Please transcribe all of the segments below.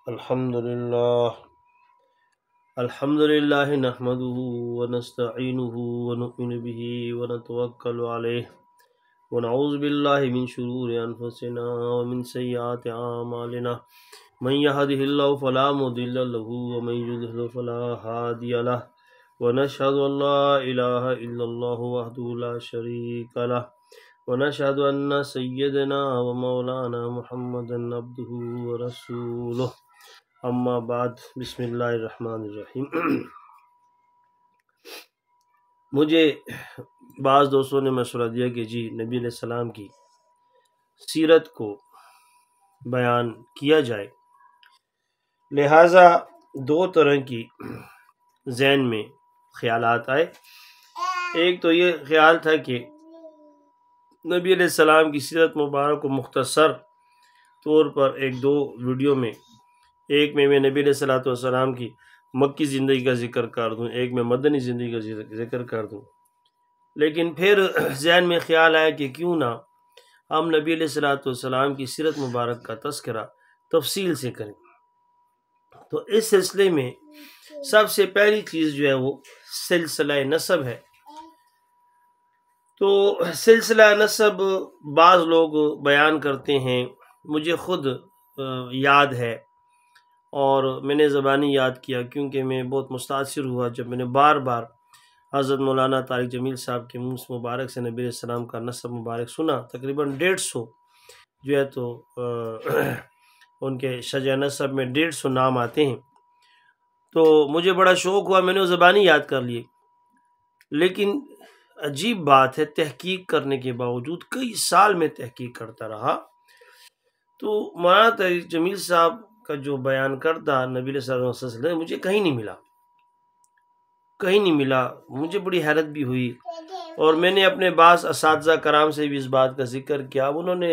الحمد للہ نحمده ونستعینه ونؤمن به ونتوکل علیہ ونعوذ باللہ من شرور انفسنا ومن سیئات اعمالنا من يهده الله فلا مضل له ومن يضلل فلا هادي له ونشهد ان لا اله الا الله وحده لا شريك له ونشهد ان سيدنا ومولانا محمدا عبده ورسوله اما بعد بسم اللہ الرحمن الرحیم۔ مجھے بعض دوستوں نے مشورہ دیا کہ جی نبی علیہ السلام کی سیرت کو بیان کیا جائے، لہٰذا دو طرح کی ذہن میں خیالات آئے۔ ایک تو یہ خیال تھا کہ نبی علیہ السلام کی سیرت مبارک کو مختصر طور پر ایک دو ویڈیو میں، ایک میں نبی علیہ السلام کی مکی زندگی کا ذکر کر دوں، ایک میں مدنی زندگی کا ذکر کر دوں۔ لیکن پھر ذہن میں خیال آیا کہ کیوں نہ ہم نبی علیہ السلام کی سیرت مبارک کا تذکرہ تفصیل سے کریں۔ تو اس سلسلے میں سب سے پہلی چیز جو ہے وہ سلسلہ نسب ہے۔ تو سلسلہ نسب بعض لوگ بیان کرتے ہیں، مجھے خود یاد ہے اور میں نے زبانی یاد کیا، کیونکہ میں بہت متاثر ہوا جب میں نے بار بار حضرت مولانا طارق جمیل صاحب کے منہ مبارک سے نبی علیہ السلام کا نسب مبارک سنا۔ تقریباً 150 جو ہے تو ان کے شجع نسب میں 150 نام آتے ہیں۔ تو مجھے بڑا شوق ہوا، میں نے وہ زبانی یاد کر لیے۔ لیکن عجیب بات ہے، تحقیق کرنے کے باوجود کئی سال میں تحقیق کرتا رہا تو مولانا طارق جمیل صاحب کا جو بیان کردہ نبی علیہ السلام مجھے کہیں نہیں ملا۔ مجھے بڑی حیرت بھی ہوئی، اور میں نے اپنے بعض اساتذہ کرام سے بھی اس بات کا ذکر کیا۔ انہوں نے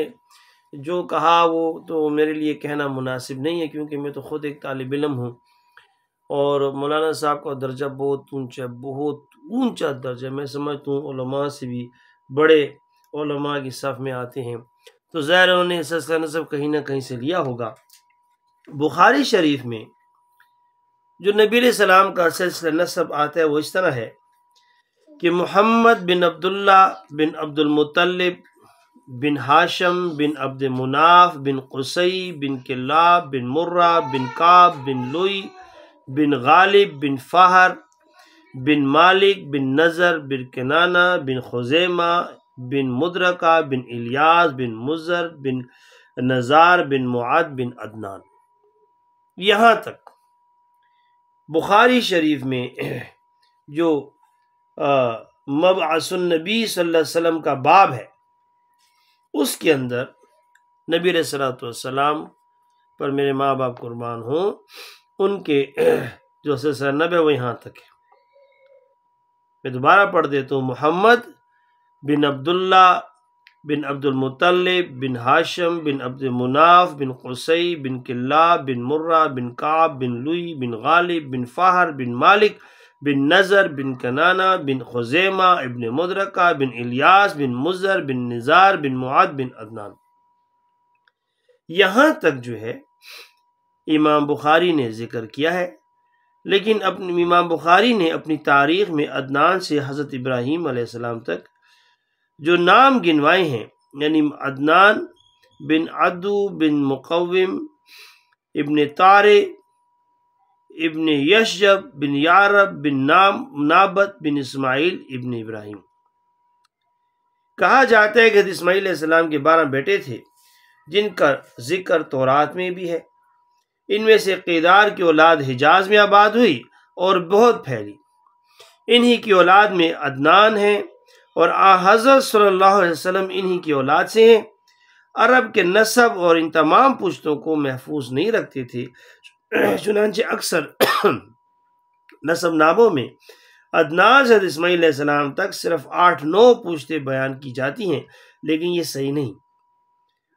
جو کہا وہ تو میرے لیے کہنا مناسب نہیں ہے، کیونکہ میں تو خود ایک طالب علم ہوں، اور مولانا صاحب کا درجہ بہت اونچا درجہ، میں سمجھتا ہوں علماء سے بھی بڑے علماء کی صف میں آتے ہیں۔ تو ظاہر انہوں نے سلسلہ نسب کہیں نہ کہیں سے لیا ہوگا۔ بخاری شریف میں جو نبی علیہ السلام کا سلسلہ نسب آتا ہے وہ اس طرح ہے کہ محمد بن عبداللہ بن عبد المطلب بن ہاشم بن عبد مناف بن قصی بن کلاب بن مرہ بن کعب بن لوئی بن غالب بن فہر بن مالک بن نضر بن کنانہ بن خزیمہ بن مدرکہ بن الیاس بن مزر بن نزار بن معد بن عدنان۔ یہاں تک بخاری شریف میں جو مبعث النبی صلی اللہ علیہ وسلم کا باب ہے، اس کے اندر نبی علیہ السلام پر میرے ماں باپ قربان ہوں، ان کے جو سلسلہ نسب ہے وہ یہاں تک ہے۔ میں دوبارہ پڑھ دیتا ہوں، محمد بن عبداللہ بن عبد المطلب بن ہاشم بن عبد مناف بن قصی بن کلاب بن مرہ بن کعب بن لوئی بن غالب بن فہر بن مالک بن نضر بن کنانہ بن خزیمہ ابن مدرکہ بن الیاس بن مزر بن نزار بن معد بن عدنان۔ یہاں تک جو ہے امام بخاری نے ذکر کیا ہے، لیکن امام بخاری نے اپنی تاریخ میں عدنان سے حضرت ابراہیم علیہ السلام تک جو نام گنوائے ہیں، یعنی عدنان بن عدو بن مقوم ابن طارع ابن یشجب بن یعرب بن نابت بن اسماعیل ابن ابراہیم۔ کہا جاتا ہے کہ حضرت اسماعیل علیہ السلام کے 12 بیٹے تھے، جن کا ذکر تورات میں بھی ہے۔ ان میں سے قیدار کی اولاد حجاز میں آباد ہوئی اور بہت پھیلی۔ انہی کی اولاد میں عدنان ہیں، اور حضرت صلی اللہ علیہ وسلم انہی کی اولاد سے ہیں۔ عرب کے نسب اور ان تمام پشتوں کو محفوظ نہیں رکھتے تھے، چنانچہ اکثر نسب ناموں میں عدنان سے اسماعیل علیہ السلام تک صرف 8-9 پشتیں بیان کی جاتی ہیں، لیکن یہ صحیح نہیں۔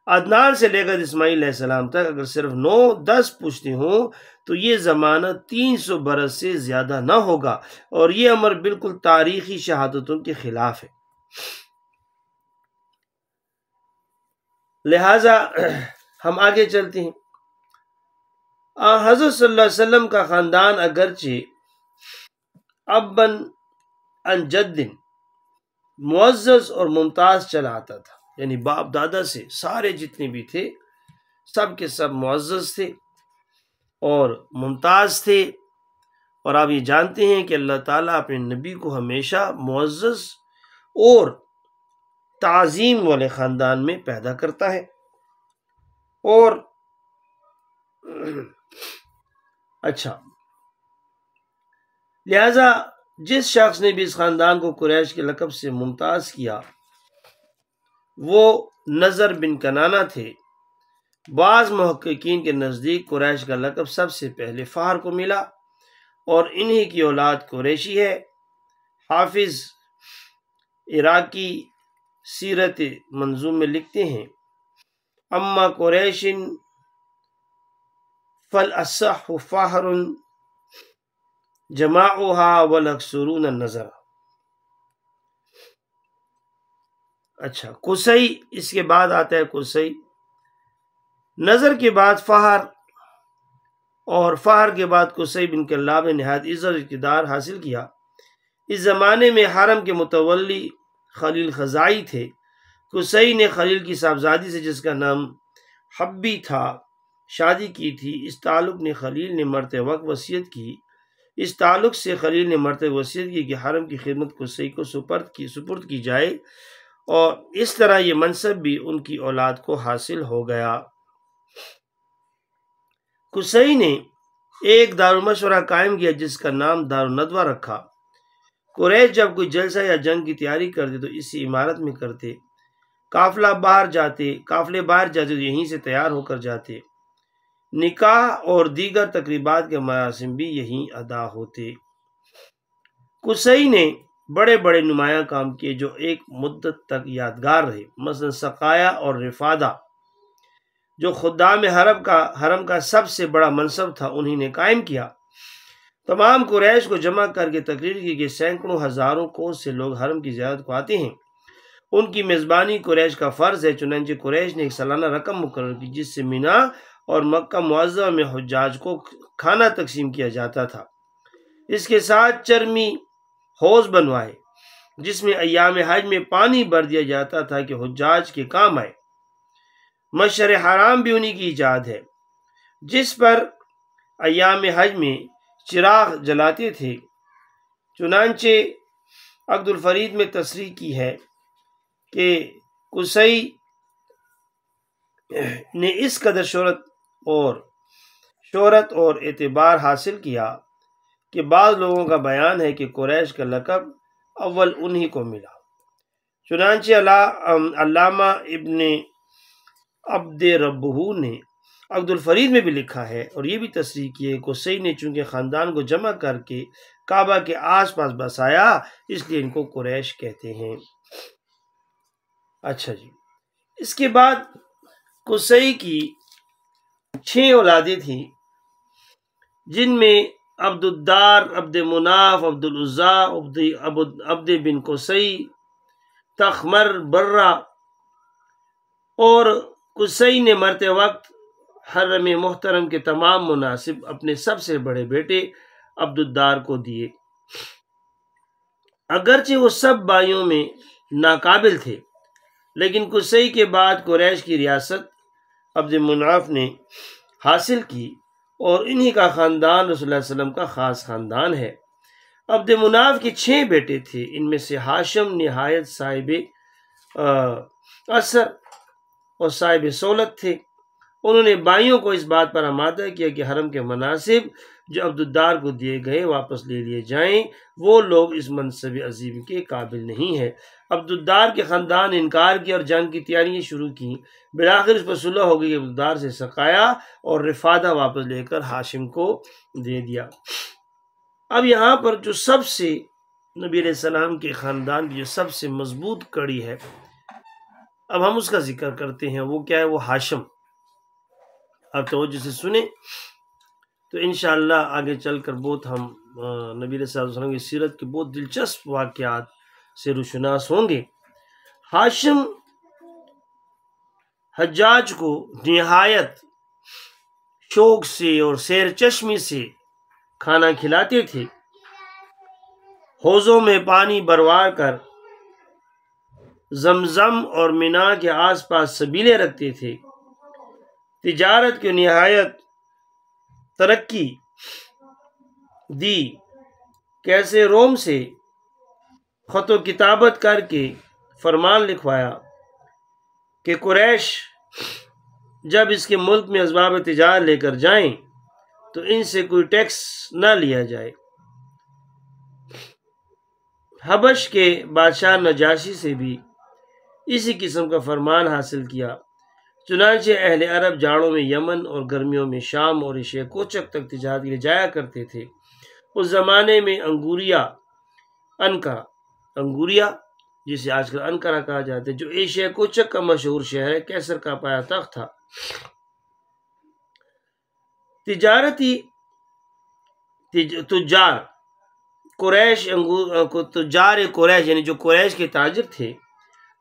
عدنان سے لے کر اسماعیل علیہ السلام تک اگر صرف 9-10 پشتیں ہوں تو یہ زمانہ 300 برس سے زیادہ نہ ہوگا، اور یہ امر بالکل تاریخی شہادتوں کے خلاف ہے۔ لہٰذا ہم آگے چلتے ہیں۔ حضرت صلی اللہ علیہ وسلم کا خاندان اگرچہ ابن ان جد معزز اور ممتاز چلا آتا تھا، یعنی باپ دادا سے سارے جتنے بھی تھے سب کے سب معزز تھے اور ممتاز تھے، اور آپ یہ جانتے ہیں کہ اللہ تعالیٰ اپنے نبی کو ہمیشہ معزز اور تعظیم والے خاندان میں پیدا کرتا ہے۔ اور اچھا، لہذا جس شخص نے بھی اس خاندان کو قریش کے لقب سے ممتاز کیا وہ نضر بن کنانہ تھے۔ بعض محققین کے نزدیک قریش کا لقب سب سے پہلے فہر کو ملا اور انہی کی اولاد قریشی ہے۔ حافظ عراقی سیرت منظوم میں لکھتے ہیں، اما قریش فالاصح فہر جماعها والاکثرون النظر۔ اچھا، قصی اس کے بعد آتا ہے، قصی نظر کے بعد فہر، اور فہر کے بعد قصی بن کلاب نے نہایت عزت و اقتدار حاصل کیا۔ اس زمانے میں حرم کے متولی خلیل خزائی تھے۔ قصی نے خلیل کی صاحبزادی سے جس کا نام حبی تھا شادی کی تھی۔ اس تعلق نے خلیل نے مرتے وقت وصیت کی، اس تعلق سے خلیل نے مرتے وصیت کی کہ حرم کی خدمت قصی کو سپرد کی جائے، اور اس طرح یہ منصب بھی ان کی اولاد کو حاصل ہو گیا۔ قصی نے ایک دارالمشورہ قائم کیا جس کا نام دارالندوہ رکھا۔ قریش جب کوئی جلسہ یا جنگ کی تیاری کرتے تو اسی عمارت میں کرتے، قافلے باہر جاتے تو یہیں سے تیار ہو کر جاتے، نکاح اور دیگر تقریبات کے مراسم بھی یہیں ادا ہوتے۔ قصی نے بڑے بڑے نمایاں کام کیے جو ایک مدت تک یادگار رہے، مثلا سقایا اور رفادہ جو خدام حرم کا سب سے بڑا منصب تھا انہی نے قائم کیا۔ تمام قریش کو جمع کر کے تقریر کی کہ سینکڑوں ہزاروں کوس سے لوگ حرم کی زیارت کو آتے ہیں، ان کی میزبانی قریش کا فرض ہے۔ چنانچہ قریش نے ایک سالانہ رقم مقرر کی جس سے مینا اور مکہ معظمہ میں حجاج کو کھانا تقسیم کیا جاتا تھا۔ اس کے ساتھ چرمی حوض بنوائے جس میں ایام حج میں پانی بھر دیا جاتا تھا کہ حجاج کے کام آئے۔ مشعر حرام بھی انہی کی ایجاد ہے جس پر ایام حج میں چراغ جلاتے تھے۔ چنانچہ عقد الفرید میں تصریح کی ہے کہ قصی نے اس قدر شہرت اور اعتبار حاصل کیا کہ بعض لوگوں کا بیان ہے کہ قریش کا لقب اول انہی کو ملا۔ چنانچہ علامہ ابن عبد ربہ نے عقد الفرید میں بھی لکھا ہے اور یہ بھی تصریح کی ہے، قصی نے چونکہ خاندان کو جمع کر کے کعبہ کے آس پاس بسایا اس لیے ان کو قریش کہتے ہیں۔ اچھا جی، اس کے بعد قصی کی 6 اولادیں تھیں جن میں عبد الدار، عبد مناف، عبد العزیٰ، عبد بن قصی، تخمر، برہ، اور قصی نے مرتے وقت حرم محترم کے تمام مناصب اپنے سب سے بڑے بیٹے عبد الدار کو دیے۔ اگرچہ وہ سب بھائیوں میں ناقابل تھے لیکن قصی کے بعد قریش کی ریاست عبد مناف نے حاصل کی اور انہی کا خاندان رسول اللہ صلی اللہ علیہ وسلم کا خاص خاندان ہے۔ عبد مناف کے 6 بیٹے تھے، ان میں سے ہاشم نہایت صاحب اثر اور صاحب سہولت تھے۔ انہوں نے بھائیوں کو اس بات پر آمادہ کیا کہ حرم کے مناصب جو عبد الدار کو دیے گئے واپس لے لیے جائیں، وہ لوگ اس منصب عظیم کے قابل نہیں ہیں۔ عبد الدار کے خاندان نے انکار کیا اور جنگ کی تیاریاں شروع کی۔ بالآخر اس پر صلح ہو گئی کہ عبد الدار سے سقایا اور رفادہ واپس لے کر ہاشم کو دے دیا۔ اب یہاں پر جو سب سے نبی علیہ السلام کے خاندان کی جو سب سے مضبوط کڑی ہے، اب ہم اس کا ذکر کرتے ہیں، وہ کیا ہے؟ وہ ہاشم۔ اب توجہ سے سنیں تو انشاءاللہ آگے چل کر بہت ہم نبی علیہ السلام کی سیرت کے بہت دلچسپ واقعات سے روشناس ہوں گے۔ ہاشم حجاج کو نہایت شوق سے اور سیر چشمی سے کھانا کھلاتے تھے، حوضوں میں پانی بھروا کر زمزم اور مینا کے آس پاس سبیلے رکھتے تھے، تجارت کی نہایت ترقی دی، کیسے روم سے خط و کتابت کر کے فرمان لکھوایا کہ قریش جب اس کے ملک میں اسباب تجارت لے کر جائیں تو ان سے کوئی ٹیکس نہ لیا جائے۔ حبش کے بادشاہ نجاشی سے بھی اسی قسم کا فرمان حاصل کیا، چنانچہ اہل عرب جاڑوں میں یمن اور گرمیوں میں شام اور ایشیا کوچک تک تجارت کے لیے جایا کرتے تھے۔ اس زمانے میں انگوریا جسے آج کل انقرہ کہا جاتا ہے، جو ایشیا کوچک کا مشہور شہر ہے، کیسر کا پایا تخت تھا۔ تجار قریش یعنی جو قریش کے تاجر تھے،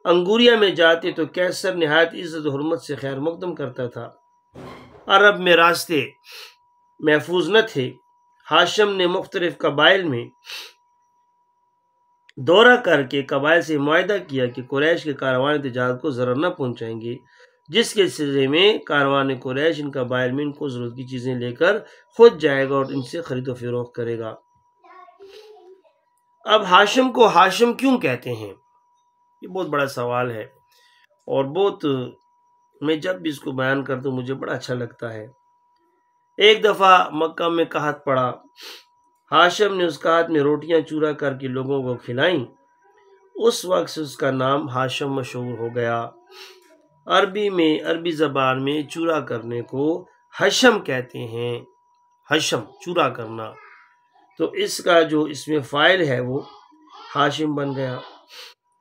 انگوریا میں جاتے تو کیسر نہایت عزت و حرمت سے خیر مقدم کرتا تھا۔ عرب میں راستے محفوظ نہ تھے، ہاشم نے مختلف قبائل میں دورہ کر کے قبائل سے معاہدہ کیا کہ قریش کے کاروان تجارت کو ضرر نہ پہنچائیں گے، جس کے سلسلے میں کاروان قریش ان قبائل میں ان کو ضرورت کی چیزیں لے کر خود جائے گا اور ان سے خرید و فروخت کرے گا۔ اب ہاشم کو ہاشم کیوں کہتے ہیں؟ یہ بہت بڑا سوال ہے، اور میں جب بھی اس کو بیان کرتا ہوں مجھے بڑا اچھا لگتا ہے۔ ایک دفعہ مکہ میں قحط پڑا، ہاشم نے اس قحط میں روٹیاں چورا کر کے لوگوں کو کھلائیں، اس وقت سے اس کا نام ہاشم مشہور ہو گیا۔ عربی زبان میں چورا کرنے کو حشم کہتے ہیں، حشم چورا کرنا، تو اس کا جو اس میں فاعل ہے وہ ہاشم بن گیا۔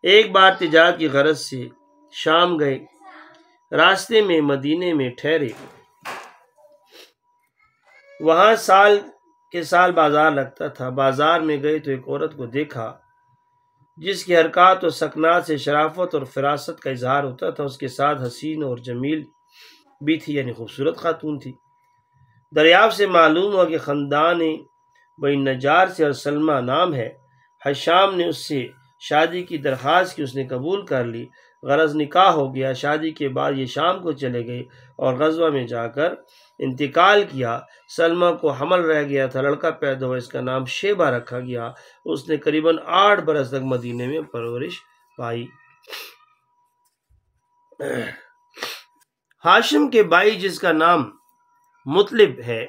ایک بار تجارت کی غرض سے شام گئے، راستے میں مدینے میں ٹھہرے، وہاں سال کے سال بازار لگتا تھا۔ بازار میں گئے تو ایک عورت کو دیکھا جس کی حرکات و سکنات سے شرافت اور فراست کا اظہار ہوتا تھا، اس کے ساتھ حسین اور جمیل بھی تھی، یعنی خوبصورت خاتون تھی۔ دریافت سے معلوم ہوا کہ خاندان بنی نجار سے اور سلمہ نام ہے۔ حشام نے اس سے شادی کی درخواست کی، اس نے قبول کر لی، غرض نکاح ہو گیا۔ شادی کے بعد یہ شام کو چلے گئے اور غزوہ میں جا کر انتقال کیا۔ سلمہ کو حمل رہ گیا تھا، لڑکا پیدا ہوا، اس کا نام شیبہ رکھا گیا۔ اس نے قریباً 8 برس تک مدینے میں پرورش پائی۔ ہاشم کے بھائی جس کا نام مطلب ہے،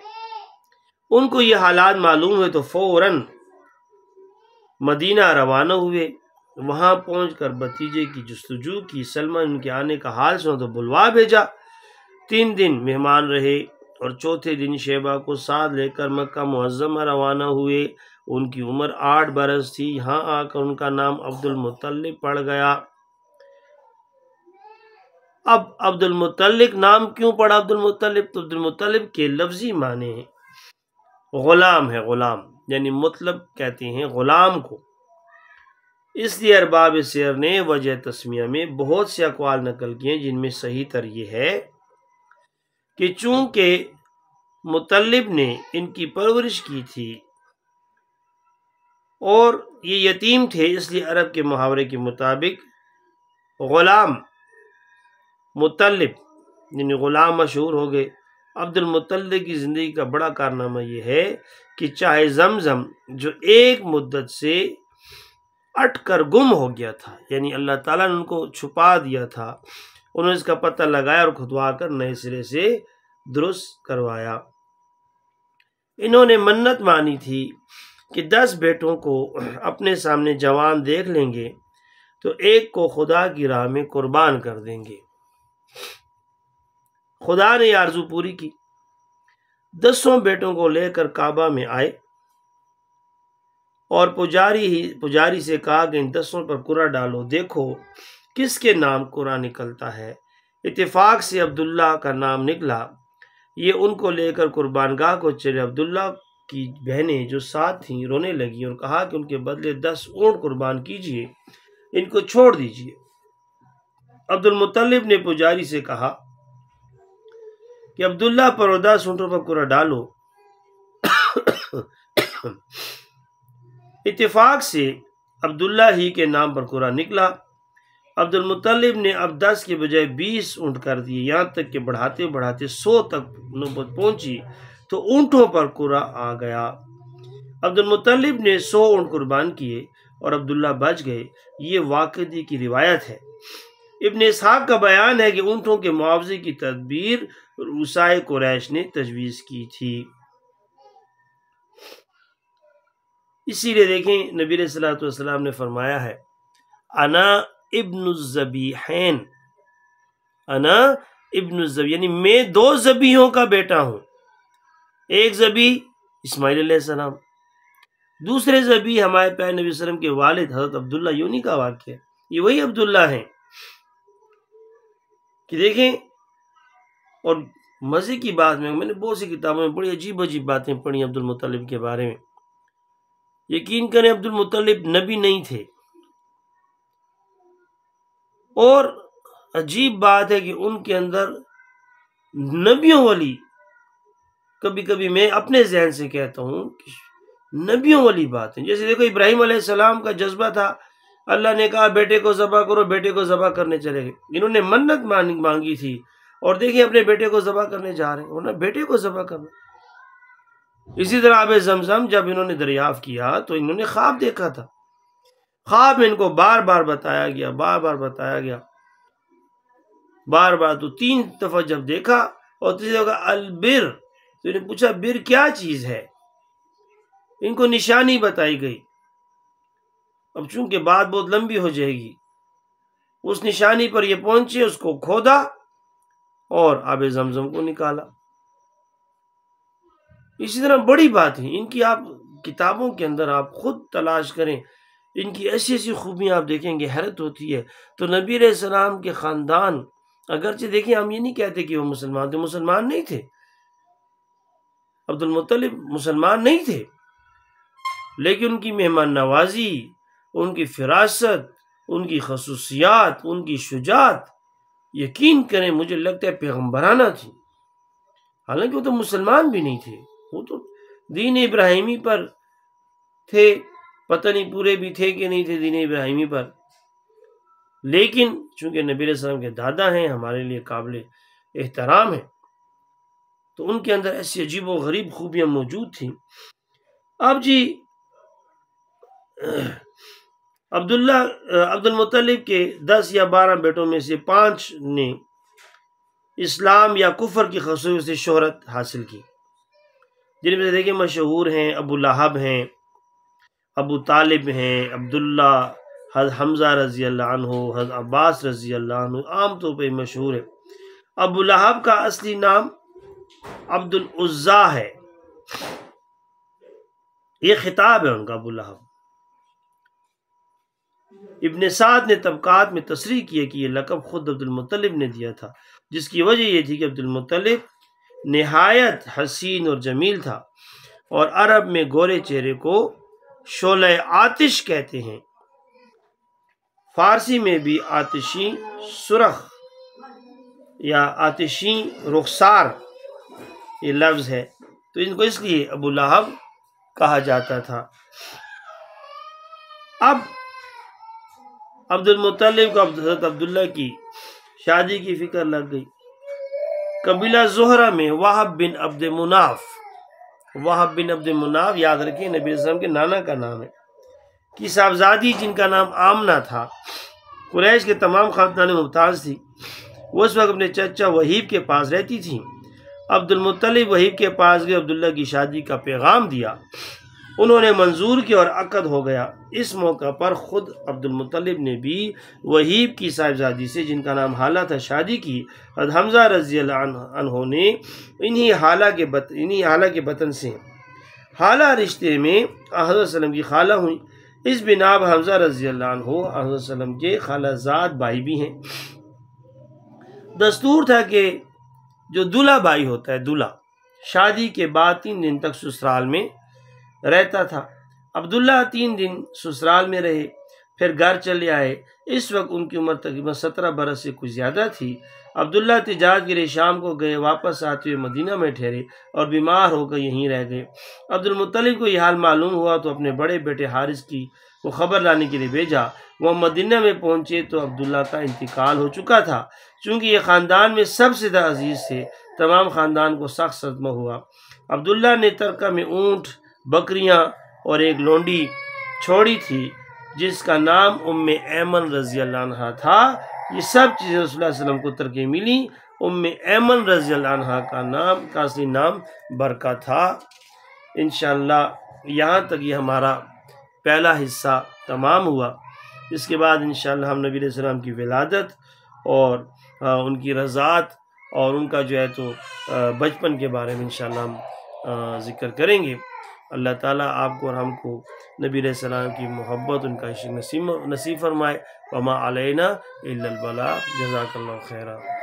ان کو یہ حالات معلوم ہوئے تو فوراً مدینہ روانہ ہوئے۔ وہاں پہنچ کر بھتیجے کی جستجو کی، سلمہ نے ان کے آنے کا حال سنا تو بلوا بھیجا۔ 3 دن مہمان رہے اور چوتھے دن شیبہ کو ساتھ لے کر مکہ معظمہ روانہ ہوئے۔ ان کی عمر 8 برس تھی۔ یہاں آ کر ان کا نام عبد المطلب پڑ گیا۔ اب عبد المطلب نام کیوں پڑا عبد المطلب؟ تو عبد المطلب کے لفظی معنی غلام ہے، غلام یعنی مطلب کہتے ہیں غلام کو۔ اس لیے ارباب سیر نے وجہ تسمیہ میں بہت سے اقوال نقل کیے، جن میں صحیح تر یہ ہے کہ چونکہ مطلب نے ان کی پرورش کی تھی اور یہ یتیم تھے، اس لیے عرب کے محاورے کے مطابق غلام مطلب یعنی غلام مشہور ہو گئے۔ عبد المطلب کی زندگی کا بڑا کارنامہ یہ ہے کہ چاہے زمزم جو ایک مدت سے اٹھ کر گم ہو گیا تھا، یعنی اللہ تعالیٰ نے ان کو چھپا دیا تھا، انہوں نے اس کا پتہ لگایا اور کھدوا کر نئے سرے سے درست کروایا۔ انہوں نے منت مانی تھی کہ 10 بیٹوں کو اپنے سامنے جوان دیکھ لیں گے تو ایک کو خدا کی راہ میں قربان کر دیں گے۔ خدا نے یہ آرزو پوری کی۔ 10 بیٹوں کو لے کر کعبہ میں آئے اور پجاری سے کہا کہ ان 10 پر قرعہ ڈالو، دیکھو کس کے نام قرعہ نکلتا ہے۔ اتفاق سے عبداللہ کا نام نکلا۔ یہ ان کو لے کر قربان گاہ کو چلے۔ عبداللہ کی بہنیں جو ساتھ تھیں رونے لگی اور کہا کہ ان کے بدلے 10 اونٹ قربان کیجیے، ان کو چھوڑ دیجیے۔ عبد المطلب نے پجاری سے کہا کہ عبداللہ پر اور 10 اونٹوں پر قرعہ ڈالو۔ اتفاق سے عبداللہ ہی کے نام پر قرعہ نکلا۔ عبد المطلب نے اب 10 کے بجائے 20 اونٹ کر دیے، یہاں تک کہ بڑھاتے بڑھاتے 100 تک نوبت پہنچی تو اونٹوں پر قرعہ آ گیا۔ عبد المطلب نے 100 اونٹ قربان کیے اور عبداللہ بچ گئے۔ یہ واقعی کی روایت ہے۔ ابن اسحاق کا بیان ہے کہ اونٹوں کے معاوضے کی تدبیر رؤسائے قریش نے تجویز کی تھی۔ اسی لیے دیکھیں نبی علیہ الصلوۃ والسلام نے فرمایا ہے انا ابن الذبیحین، انا ابن الذبیح، یعنی میں 2 ذبیحوں کا بیٹا ہوں۔ ایک ذبیح اسماعیل علیہ السلام، دوسرے ذبیح ہمارے پیارے نبی صلی اللہ علیہ وسلم کے والد حضرت عبداللہ یونی کا واقعہ ہے۔ یہ وہی عبداللہ ہیں کہ دیکھیں، اور مزے کی بات میں نے بہت سی کتابوں میں بڑی عجیب عجیب باتیں پڑھی عبد المطلب کے بارے میں۔ یقین کریں عبد المطلب نبی نہیں تھے، اور عجیب بات ہے کہ ان کے اندر نبیوں والی، کبھی کبھی میں اپنے ذہن سے کہتا ہوں کہ نبیوں والی بات ہے۔ جیسے دیکھو ابراہیم علیہ السلام کا جذبہ تھا، اللہ نے کہا بیٹے کو ذبح کرو، بیٹے کو ذبح کرنے چلے گئے۔ انہوں نے منت مانگی تھی اور دیکھیں اپنے بیٹے کو ذبح کرنے جا رہے ہیں، ورنہ بیٹے کو ذبح کرنا۔ اسی طرح آب زمزم جب انہوں نے دریافت کیا تو انہوں نے خواب دیکھا تھا، خواب میں ان کو بار بار بتایا گیا، بار بار بتایا گیا، بار بار، تو 3 دفعہ جب دیکھا اور تیسری دفعہ البر، تو انہوں نے پوچھا بر کیا چیز ہے، ان کو نشانی بتائی گئی۔ اب چونکہ بات بہت لمبی ہو جائے گی، اس نشانی پر یہ پہنچے، اس کو کھودا اور آب زمزم کو نکالا۔ اسی طرح بڑی بات ہے ان کی، آپ کتابوں کے اندر آپ خود تلاش کریں، ان کی ایسی ایسی خوبیاں آپ دیکھیں گے، حیرت ہوتی ہے۔ تو نبی علیہ السلام کے خاندان، اگرچہ دیکھیں ہم یہ نہیں کہتے کہ وہ مسلمان تھے، مسلمان نہیں تھے، عبد المطلب مسلمان نہیں تھے، لیکن ان کی مہمان نوازی، ان کی فراست، ان کی خصوصیات، ان کی شجاعت، یقین کریں مجھے لگتا ہے پیغمبرانہ تھی۔ حالانکہ وہ تو مسلمان بھی نہیں تھے، وہ تو دین ابراہیمی پر تھے، پتہ نہیں پورے بھی تھے کہ نہیں تھے دین ابراہیمی پر، لیکن چونکہ نبی علیہ السلام کے دادا ہیں، ہمارے لیے قابل احترام ہیں، تو ان کے اندر ایسی عجیب و غریب خوبیاں موجود تھیں۔ اب جی عبد المطلب کے 10 یا 12 بیٹوں میں سے 5 نے اسلام یا کفر کی خصوصیت سے شہرت حاصل کی، جن میں سے دیکھیں مشہور ہیں ابو لہب ہیں، ابو طالب ہیں، عبداللہ، حضرت حمزہ رضی اللہ عنہ، حضرت عباس رضی اللہ عنہ عام طور پہ مشہور ہے۔ ابو لہب کا اصلی نام عبد العزیٰ ہے، یہ خطاب ہے ان کا ابو لہب۔ ابن سعد نے طبقات میں تصریح کی کہ یہ لقب خود عبد المطلب نے دیا تھا، جس کی وجہ یہ تھی کہ عبد المطلب نہایت حسین اور جمیل تھا، اور عرب میں گورے چہرے کو شعلہ آتش کہتے ہیں، فارسی میں بھی آتشی سرخ یا آتشی رخسار یہ لفظ ہے، تو ان کو اس لیے ابو لہب کہا جاتا تھا۔ اب عبد المطلب کو حضرت عبداللہ کی شادی کی فکر لگ گئی۔ قبیلہ زہرہ میں وہب بن عبد مناف، وہب بن عبد مناف یاد رکھیں نبی علیہ السلام کے نانا کا نام ہے، کی صاحبزادی جن کا نام آمنہ تھا، قریش کے تمام خاندان میں ممتاز تھی۔ وہ اس وقت اپنے چچا وہیب کے پاس رہتی تھی۔ عبد المطلب وہیب کے پاس گئے، عبداللہ کی شادی کا پیغام دیا، انہوں نے منظور کیا اور عقد ہو گیا۔ اس موقع پر خود عبد المطلب نے بھی وہیب کی صاحبزادی سے جن کا نام حالہ تھا شادی کی۔ حضرت حمزہ رضی اللہ عنہ نے انہی حالہ کے بطن سے، حالہ رشتے میں حضرت وسلم کی خالہ ہوئی، اس بنا پر حمزہ رضی اللہ عنہ حضرت وسلم کے خالہ زاد بھائی بھی ہیں۔ دستور تھا کہ جو دلہا بھائی ہوتا ہے، دلہا شادی کے بعد 3 دن تک سسرال میں رہتا تھا۔ عبداللہ 3 دن سسرال میں رہے، پھر گھر چلے آئے۔ اس وقت ان کی عمر تقریباً 17 برس سے کچھ زیادہ تھی۔ عبداللہ تجارت کے لیے شام کو گئے، واپس آتے ہوئے مدینہ میں ٹھہرے اور بیمار ہو کر یہیں رہ گئے۔ عبد المطلب کو یہ حال معلوم ہوا تو اپنے بڑے بیٹے حارث کی وہ خبر لانے کے لیے بھیجا۔ وہ مدینہ میں پہنچے تو عبداللہ کا انتقال ہو چکا تھا۔ چونکہ یہ خاندان میں سب سے زیادہ عزیز تھے، تمام خاندان کو سخت صدمہ ہوا۔ عبداللہ نے ترکہ میں اونٹ، بکریاں اور ایک لونڈی چھوڑی تھی جس کا نام ام ایمن رضی اللہ عنہ تھا۔ یہ سب چیزیں رسول اللہ صلی اللہ علیہ وسلم کو ترکے ملی۔ ام ایمن رضی اللہ عنہ کا اصلی نام برکہ تھا۔ انشاءاللہ یہاں تک یہ ہمارا پہلا حصہ تمام ہوا۔ اس کے بعد انشاءاللہ ہم نبی علیہ السلام کی ولادت اور ان کی رضاعت اور ان کا جو ہے تو بچپن کے بارے میں انشاءاللہ ہم ذکر کریں گے۔ اللہ تعالیٰ آپ کو اور ہم کو نبی علیہ السلام کی محبت، ان کا عشق نصیب فرمائے۔ وما علینا الا البلاغ۔ جزاک اللہ خیرا۔